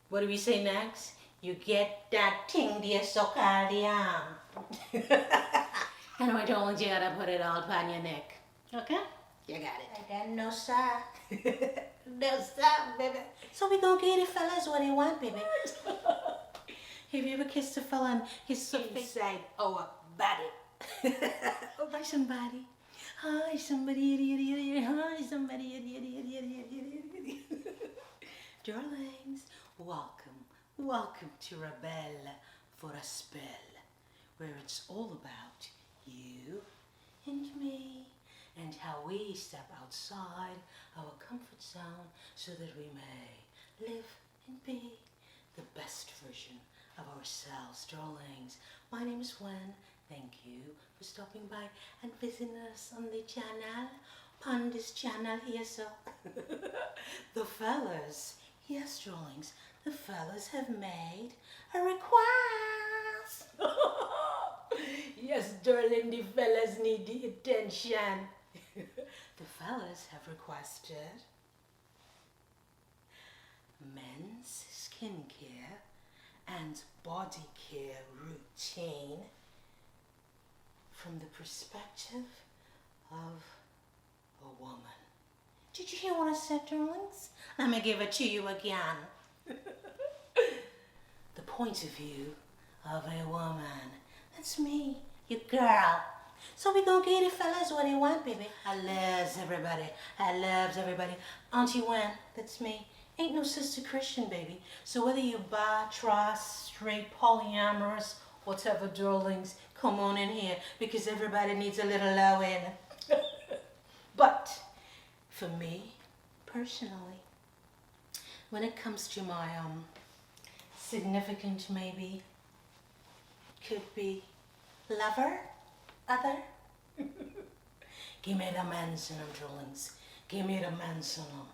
What do we say next? You get that thing there so called the arm. And my darlings, you gotta put it all upon your neck. Okay? You got it. I got no sir. No sir, baby. So we gonna get the fellas what they want, baby. Have you ever kissed a fella and his inside our body? Oh, hi somebody. Hi somebody, idiot. Hi somebody, idiot. Darlings, welcome to RebelForASpell, where it's all about you and me and how we step outside our comfort zone so that we may live and be the best version of ourselves. Darlings, my name is Gwen. Thank you for stopping by and visiting us on the channel, on this channel here. So the fellas, yes darlings, the fellas have made a request. Yes darling, the fellas need the attention. The fellas have requested men's skincare and body care routine from the perspective of a woman. Did you hear what I said, darlings? Let me give it to you again. The point of view of a woman. That's me, your girl. So we gonna get the fellas what they want, baby. I loves everybody. Auntie Wen, that's me. Ain't no sister Christian, baby. So whether you bi, tri, straight, polyamorous, whatever, darlings, come on in here because everybody needs a little low in. But for me, personally, when it comes to my significant, maybe, could be lover, other, give me the men's in them, darlings. Give me the men's in them.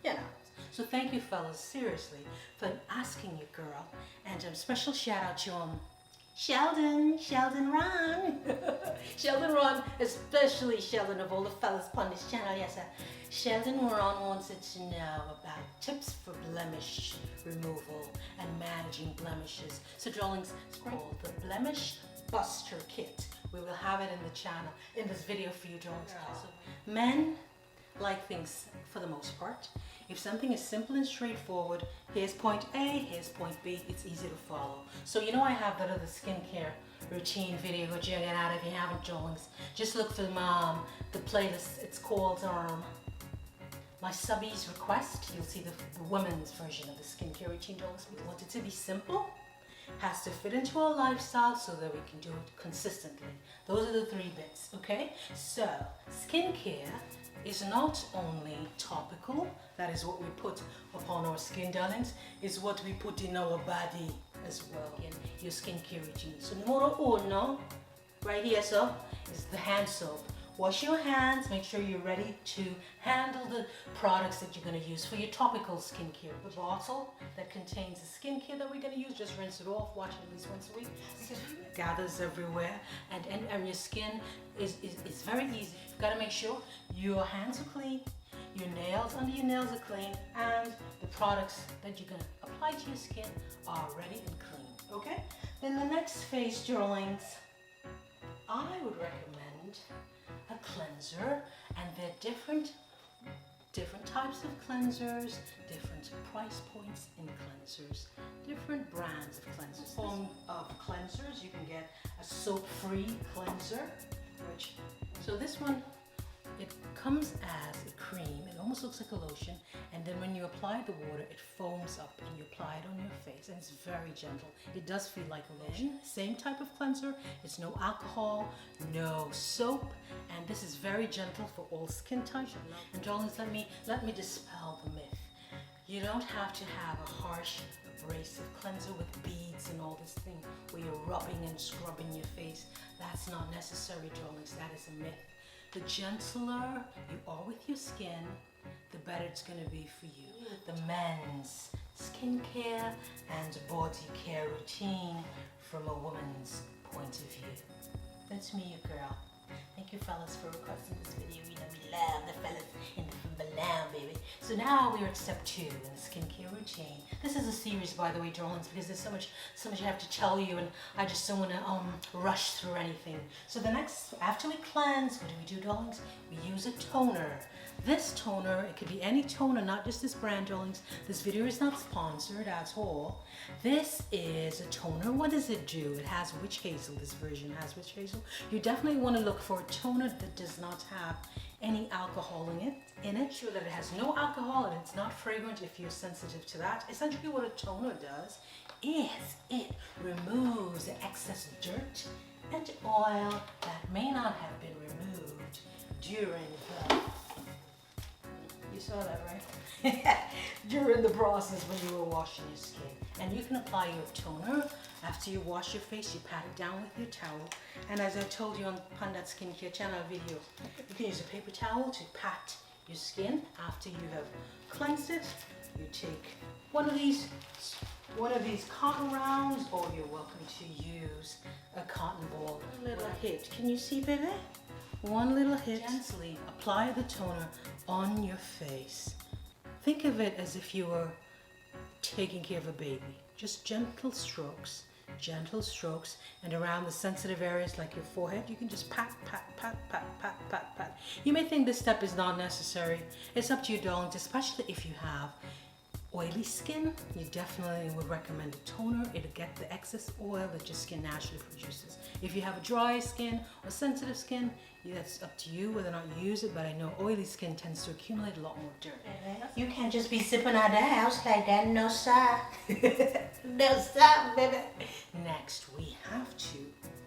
You know. So thank you, fellas, seriously, for asking you, girl. And special shout out to Sheldon Ron. Sheldon Ron, especially Sheldon of all the fellas upon this channel. Yes, Sheldon Ron wanted to know about tips for blemish removal and managing blemishes. So darlings, it's called the Blemish Buster Kit. We will have it in the channel, in this video for you, darlings. So men like things for the most part. If something is simple and straightforward, here's point A, here's point B, it's easy to follow. So you know I have that other skincare routine video, go check it out if you haven't, darlings. Just look for the playlist. It's called My Subby's Request. You'll see the women's version of the skincare routine, darlings. We want it to be simple, has to fit into our lifestyle so that we can do it consistently. Those are the 3 bits, okay? So skincare is not only topical, that is what we put upon our skin, darlings, is what we put in our body as well in your skincare routine. So numero uno, right here, so, is the hand soap. Wash your hands, make sure you're ready to handle the products that you're going to use for your topical skincare. The bottle that contains the skincare that we're going to use, just rinse it off, wash it at least once a week. It gathers everywhere, and your skin is very easy. You've got to make sure your hands are clean, your nails, under your nails are clean, and the products that you're going to apply to your skin are ready and clean, okay? Then the next phase, darlings, I would recommend a cleanser, and they're different types of cleansers, different price points in cleansers, different brands of cleansers. Form of cleansers, you can get a soap-free cleanser, so this one, it comes as a cream. It almost looks like a lotion, and then when you apply the water, it foams up and you apply it on your face, and it's very gentle. It does feel like a lotion. Same type of cleanser. It's no alcohol, no soap, and this is very gentle for all skin types. And darlings, let me dispel the myth. You don't have to have a harsh, abrasive cleanser with beads and all this thing where you're rubbing and scrubbing your face. That's not necessary, darlings. That is a myth. The gentler you are with your skin, the better it's going to be for you. The men's skincare and body care routine from a woman's point of view. That's me, your girl. Thank you fellas for requesting this video. You know we love the fellas in the below, baby. So now we're at step 2 in the skincare routine. This is a series, by the way, darlings, because there's so much I have to tell you, and I just don't want to rush through anything. So the next, after we cleanse, what do we do, darlings? We use a toner. This toner, it could be any toner, not just this brand, darlings. This video is not sponsored at all. This is a toner. What does it do? It has witch hazel. This version has witch hazel. You definitely want to look for a toner that does not have any alcohol in it. Sure that it has no alcohol and it's not fragrant if you're sensitive to that. Essentially what a toner does is it removes the excess dirt and oil that may not have been removed during the... You saw that, right? During the process when you were washing your skin. And you can apply your toner after you wash your face. You pat it down with your towel. And as I told you on Pandat Skincare channel video, you can use a paper towel to pat your skin after you have cleansed it. You take one of these cotton rounds, or you're welcome to use a cotton ball. A little hit. Can you see, baby? One little hit. Gently apply the toner on your face. Think of it as if you were taking care of a baby. Just gentle strokes, and around the sensitive areas like your forehead, you can just pat, pat, pat, pat, pat, pat, pat. You may think this step is not necessary. It's up to you, darlings, especially if you have oily skin. You definitely would recommend a toner. It'll get the excess oil that your skin naturally produces. If you have dry skin or sensitive skin, that's up to you whether or not you use it, but I know oily skin tends to accumulate a lot more dirt. You can't just be sipping out the house like that, no sir. No sir, baby. Next, we have to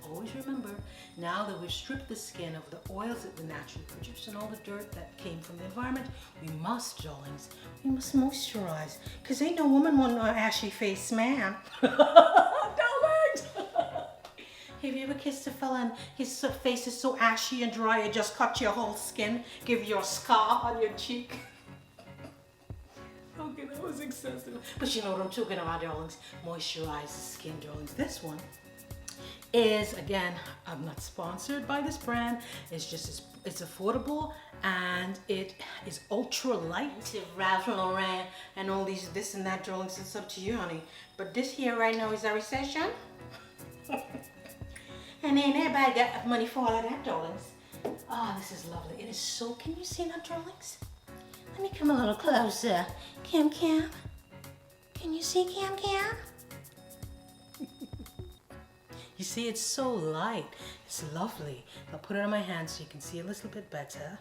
always remember, now that we've stripped the skin of the oils that we naturally produce and all the dirt that came from the environment, we must, darlings, we must moisturize. Because ain't no woman want no ashy face, man. Darlings! Have you ever kissed a fella and his face is so ashy and dry it just cut your whole skin, give you a scar on your cheek? Okay, that was excessive. But you know what I'm talking about, darlings. Moisturize the skin, darlings. This one is, again, I'm not sponsored by this brand. It's just, it's affordable and it is ultra light. Ralph Lauren and all these, this and that, darlings. It's up to you, honey. But this here right now is a recession. And ain't everybody got money for all of that, darlings. Oh, this is lovely. It is so, can you see that, darlings? Let me come a little closer. Cam. Can you see Cam? You see, it's so light. It's lovely. I'll put it on my hand so you can see a little bit better.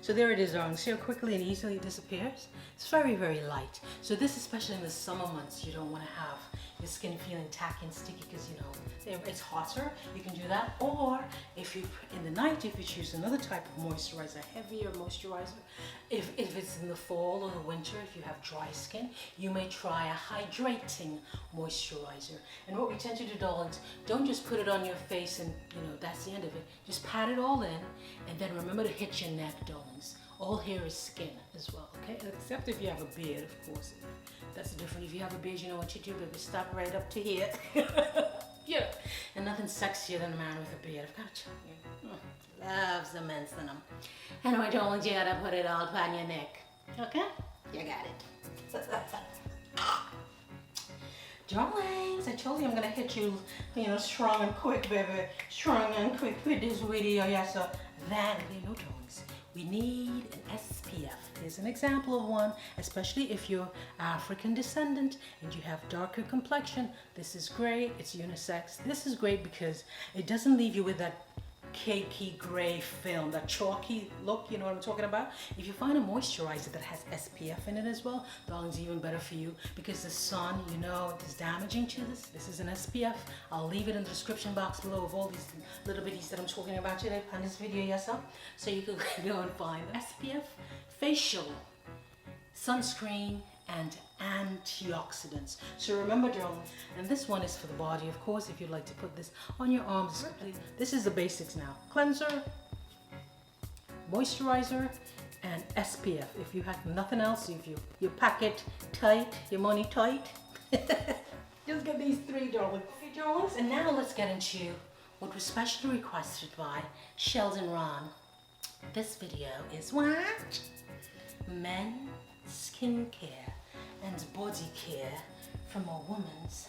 So there it is, darling. See how quickly and easily it disappears? It's very, very light. So this, especially in the summer months, you don't want to have your skin feeling tacky and sticky because, you know, it's hotter. You can do that. Or if you, in the night, if you choose another type of moisturizer, heavier moisturizer, if it's in the fall or the winter, if you have dry skin, you may try a hydrating moisturizer. And what we tend to do, darlings, don't just put it on your face and, you know, that's the end of it. Just pat it all in, and then remember to hit your neck, darlings. All hair is skin as well, okay? Except if you have a beard, of course. That's different. If you have a beard, you know what you do, baby. Stop right up to here. Yeah. And nothing sexier than a man with a beard. I've got to tell you. Loves the men's in them. Anyway, darlings, you gotta put it all on your neck. Okay? You got it. Darlings, I told you I'm gonna hit you, you know, strong and quick, baby. Strong and quick with this video, yes, sir. Then, you know, darlings, we need an SPF. Here's an example of one, especially if you're African descendant and you have darker complexion. This is great. It's unisex. This is great because it doesn't leave you with that cakey gray film, that chalky look, you know what I'm talking about? If you find a moisturizer that has SPF in it as well, darling's even better for you because the sun, you know, is damaging to this. This is an SPF. I'll leave it in the description box below of all these little bitties that I'm talking about today on this video, yes sir? So you can go and find SPF, facial, sunscreen, and antioxidants. So remember, darling, and this one is for the body, of course, if you'd like to put this on your arms. This is the basics now. Cleanser, moisturizer, and SPF. If you have nothing else, if you pack it tight, your money tight, just get these three, darling. Okay, darlings, and now let's get into what was specially requested by Sheldon Ron. This video is what? Men, skincare, and body care from a woman's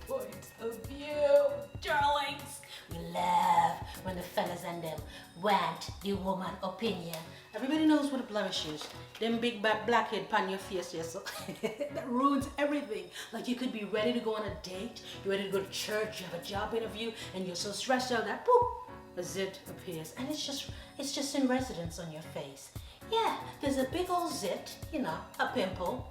point of view, darlings. We love when the fellas and them want the woman opinion. Everybody knows what a blemish is. Them big bad blackhead on your face, yes. So that ruins everything. Like you could be ready to go on a date, you're ready to go to church, you have a job interview, and you're so stressed out that poop, a zit appears, and it's just in residence on your face. Yeah, there's a big old zit, you know, a pimple,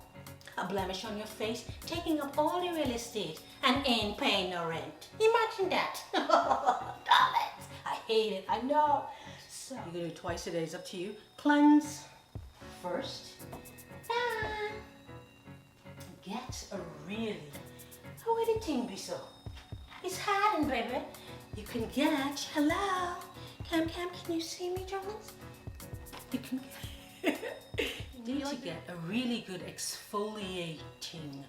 a blemish on your face, taking up all the real estate and ain't paying no rent. Imagine that. Darlings, I hate it, I know. So, you're gonna do it twice a day, it's up to you. Cleanse first. Get a really, how would the thing be so? It's hiding, baby. You can get, hello. Cam, can you see me, darlings? You can get, you need to get a really good exfoliating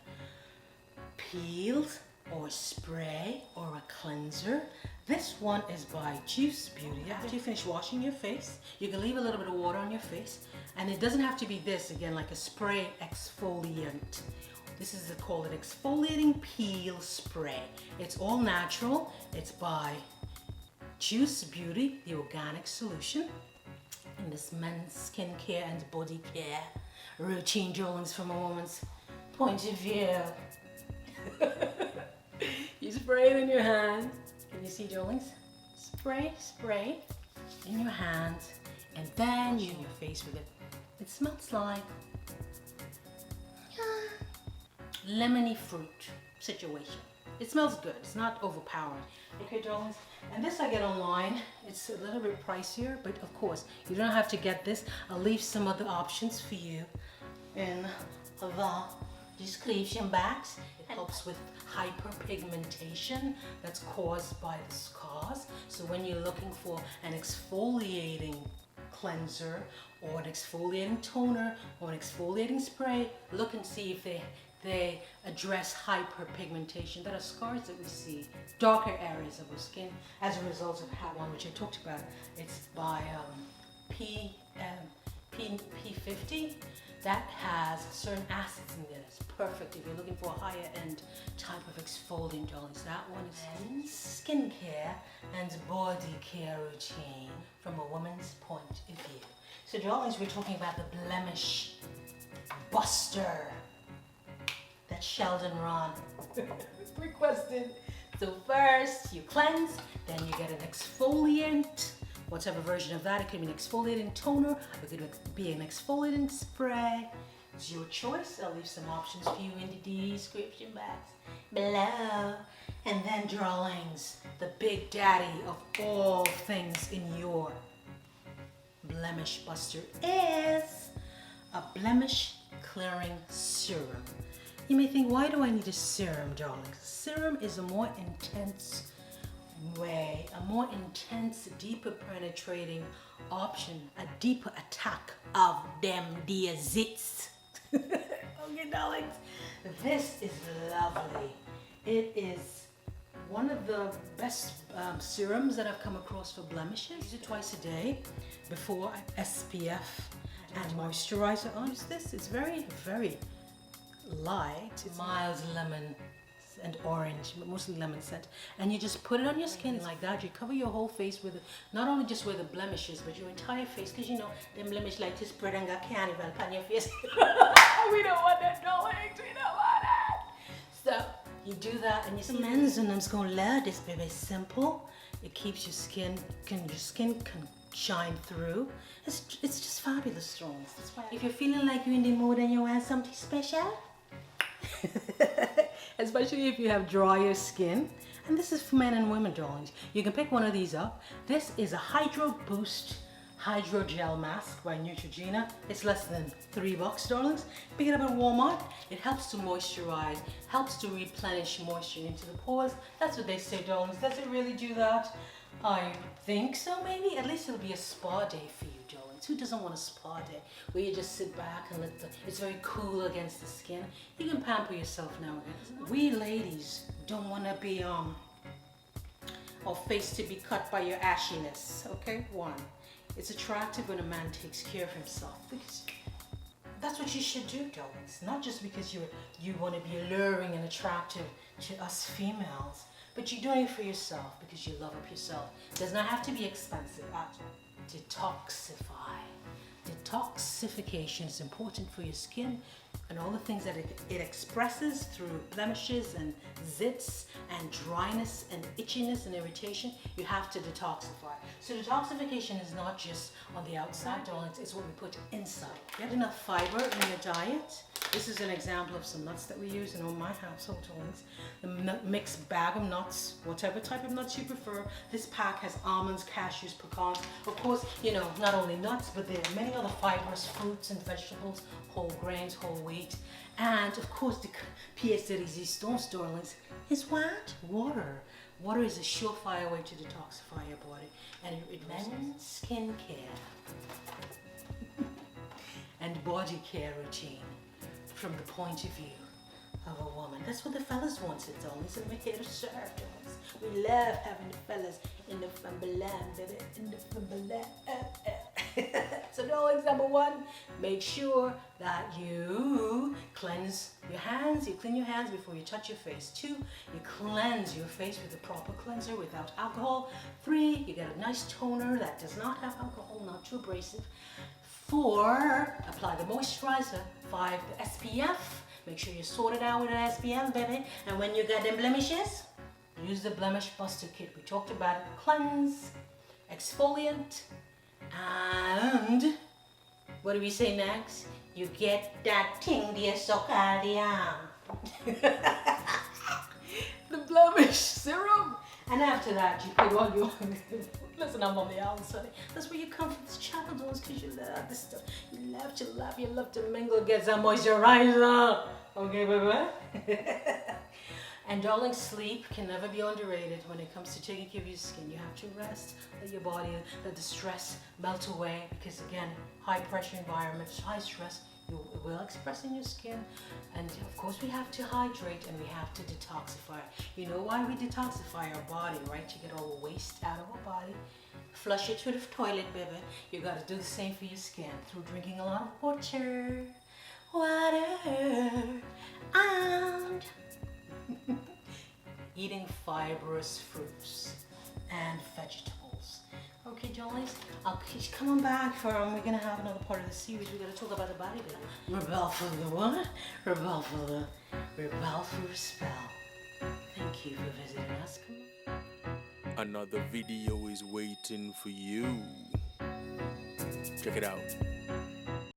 peel or spray or a cleanser. This one is by Juice Beauty. After you finish washing your face, you can leave a little bit of water on your face, and it doesn't have to be this, again, like a spray exfoliant. This is called an exfoliating peel spray. It's all natural. It's by Juice Beauty, the organic solution. In this men's skincare and body care routine, darlings, from a woman's point of view. You spray it in your hand. Can you see, darlings? Spray in your hands, and then you your face with it. It smells like lemony fruit situation. It smells good. It's not overpowering. Okay, darlings. And this I get online. It's a little bit pricier, but of course, you don't have to get this. I'll leave some other options for you in the description box. It helps with hyperpigmentation that's caused by the scars. So when you're looking for an exfoliating cleanser or an exfoliating toner or an exfoliating spray, look and see if they address hyperpigmentation, that are scars that we see, darker areas of our skin as a result of one which I talked about. It's by P50. That has certain acids in there. It's perfect if you're looking for a higher end type of exfoliant, darlings. That one is skincare and body care routine from a woman's point of view. So, darlings, we're talking about the Blemish Buster that Sheldon Ron requested. So first you cleanse, then you get an exfoliant, whatever version of that. It could be an exfoliating toner, it could be an exfoliating spray. It's your choice. I'll leave some options for you in the description box below. And then, darlings, the big daddy of all things in your Blemish Buster is a blemish clearing serum. You may think, why do I need a serum, darlings? Serum is a more intense way, a more intense, deeper penetrating option, a deeper attack of them dear zits. Okay, darlings, this is lovely. It is one of the best serums that I've come across for blemishes. Use it twice a day before SPF and moisturizer. I use this. It's very, very light. It's mild lemon and orange, but mostly lemon scent. And you just put it on your skin like that. You cover your whole face with it, not only just where the blemishes, but your entire face, because you know, them blemish like to spread and got carnival on your face. We don't want that, darlings. We don't want that. So you do that, and you see, men's and them's gonna love this, baby. It's simple. It keeps your skin can shine through. It's just fabulous, darlings. That's why if you're feeling like you're in the mood and you want something special, especially if you have drier skin, and this is for men and women, darlings, you can pick one of these up. This is a Hydro Boost Hydrogel Mask by Neutrogena. It's less than $3, darlings. Pick it up at Walmart. It helps to moisturize, helps to replenish moisture into the pores. That's what they say, darlings. Does it really do that? I think so, maybe. At least it'll be a spa day for you, darlings. Who doesn't want a spa day where you just sit back and let it's very cool against the skin? You can pamper yourself now. We ladies don't want to be or face to be cut by your ashiness. Okay, 1. It's attractive when a man takes care of himself, because that's what you should do, darlings. Not just because you want to be alluring and attractive to us females, but you're doing it for yourself because you love up yourself. It does not have to be expensive. Detoxify. Detoxification is important for your skin and all the things that it expresses through blemishes and zits and dryness and itchiness and irritation. You have to detoxify. So detoxification is not just on the outside, darlings, it's what we put inside. Get enough fiber in your diet. This is an example of some nuts that we use in my household, darlings. The mixed bag of nuts, whatever type of nuts you prefer. This pack has almonds, cashews, pecans. Of course, not only nuts, but there are many other fibrous fruits and vegetables, whole grains, whole wheat. And of course, the pièce de résistance, darlings, is what? Water. Water is a surefire way to detoxify your body. And it men's skincare and body care routine from the point of view of a woman. That's what the fellas want, it, darlings, and we're here to serve, darlings. We love having the fellas in the Fumbaland, baby, in the Fumbaland. So darlings, number 1, make sure that you cleanse your hands. You clean your hands before you touch your face. 2, you cleanse your face with a proper cleanser without alcohol. 3, you get a nice toner that does not have alcohol, not too abrasive. 4, apply the moisturizer. 5, the SPF. Make sure you sort it out with an SPF, baby. And when you got them blemishes, use the Blemish Buster Kit. We talked about it. Cleanse, exfoliant, and what do we say next? You get that thing, dear Socalia. The Blemish Serum. And after that, you put on your... Listen, I'm on the outside. That's where you come from this channel, those, because you love this stuff. You love to laugh, you love to mingle, get some moisturizer. Okay, baby? And darling, sleep can never be underrated when it comes to taking care of your skin. You have to rest, let your body, let the stress melt away, because again, high pressure environments, high stress, it will express in your skin. And of course we have to hydrate and we have to detoxify. You know why we detoxify our body, right? To get all the waste out of our body. Flush it through the toilet, baby. You gotta do the same for your skin through drinking a lot of water. And eating fibrous fruits and vegetables. Okay, darlings, I'll keep coming back for we're gonna have another part of the series. We're gonna talk about the body builder. Rebel for the what? Rebel for a spell. Thank you for visiting us. Another video is waiting for you. Check it out.